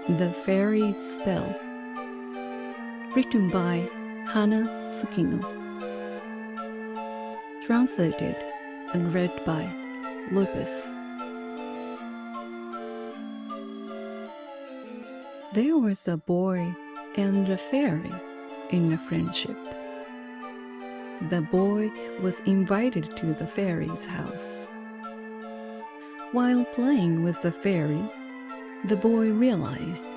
The Fairy Spell, written by Hana Tsukino, translated and read by Lupus. There was a boy and a fairy in a friendship. The boy was invited to the fairy's house. While playing with the fairy, the boy realized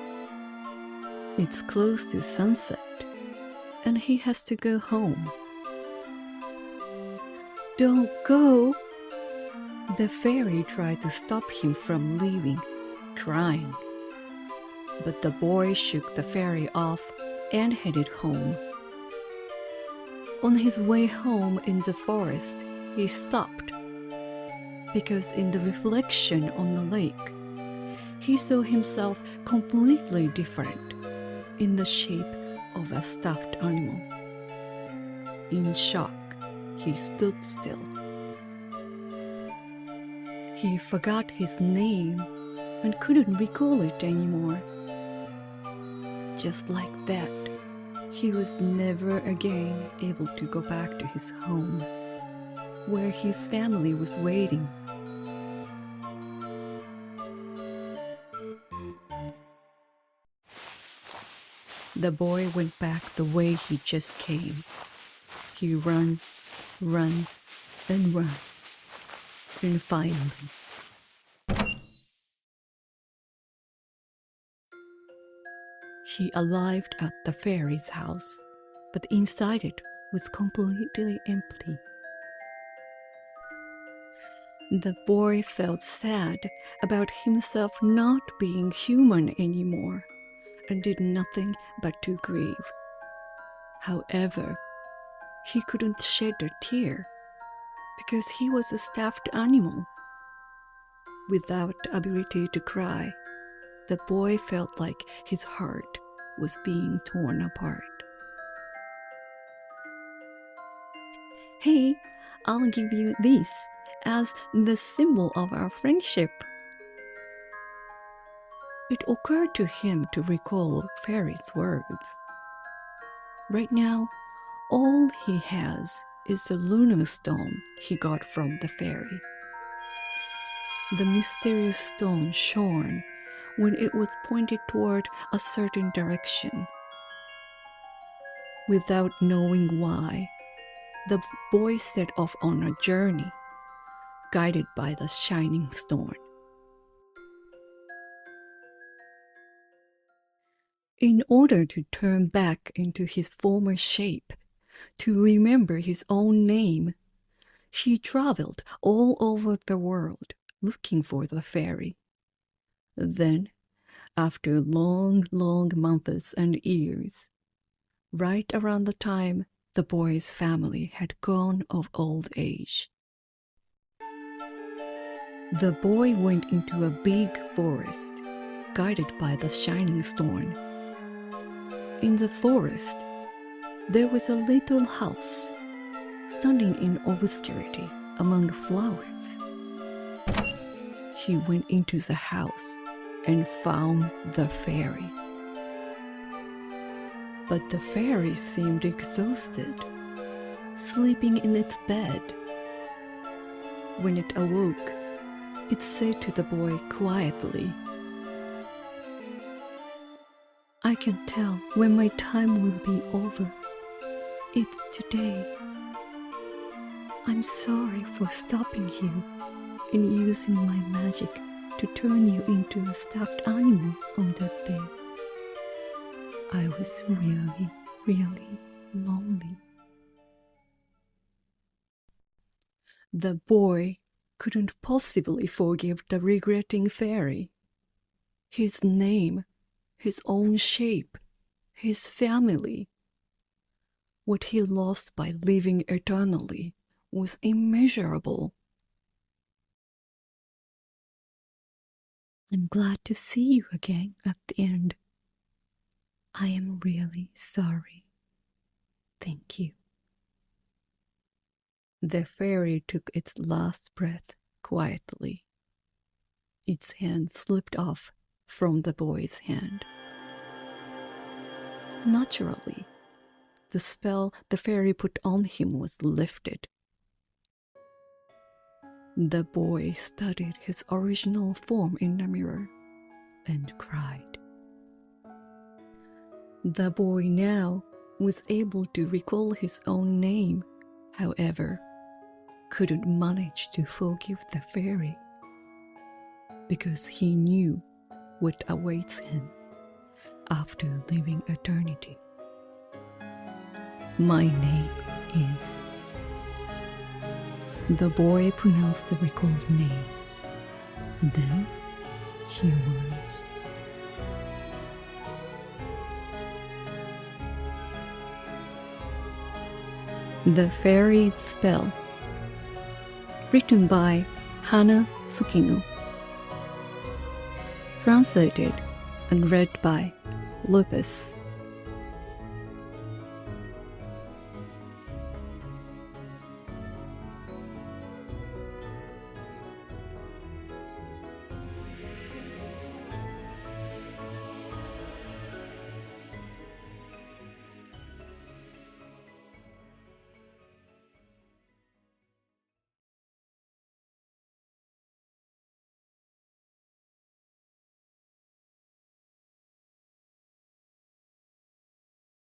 it's close to sunset and he has to go home. "Don't go!" The fairy tried to stop him from leaving, crying. But the boy shook the fairy off and headed home. On his way home in the forest, he stopped, because in the reflection on the lake, he saw himself completely different, in the shape of a stuffed animal. In shock, he stood still. He forgot his name and couldn't recall it anymore. Just like that, he was never again able to go back to his home, where his family was waiting. The boy went back the way he just came. He ran, and ran. And finally, he arrived at the fairy's house, but inside it was completely empty. The boy felt sad about himself not being human anymore, and did nothing but to grieve. However, he couldn't shed a tear, because he was a stuffed animal. Without the ability to cry, the boy felt like his heart was being torn apart. "Hey, I'll give you this as the symbol of our friendship." It occurred to him to recall Fairy's words. Right now, all he has is the lunar stone he got from the fairy. The mysterious stone shone when it was pointed toward a certain direction. Without knowing why, the boy set off on a journey, guided by the shining stone. In order to turn back into his former shape, to remember his own name, he traveled all over the world looking for the fairy. Then, after long months and years, right around the time the boy's family had gone of old age, the boy went into a big forest, guided by the shining stone. In the forest, there was a little house, standing in obscurity among flowers. He went into the house and found the fairy. But the fairy seemed exhausted, sleeping in its bed. When it awoke, it said to the boy quietly, "I can tell when my time will be over. It's today. I'm sorry for stopping you and using my magic to turn you into a stuffed animal on that day. I was really lonely." The boy couldn't possibly forgive the regretting fairy. His name, his own shape, his family. What he lost by living eternally was immeasurable. "I'm glad to see you again at the end. I am really sorry. Thank you." The fairy took its last breath quietly. Its hand slipped off from the boy's hand. Naturally, the spell the fairy put on him was lifted. The boy studied his original form in the mirror and cried. The boy now was able to recall his own name, however, couldn't manage to forgive the fairy because he knew what awaits him after leaving eternity. My name is... The boy pronounced the recalled name. Then he was... The Fairy's Spell. Written by Hana Tsukino. Translated and read by Lupus.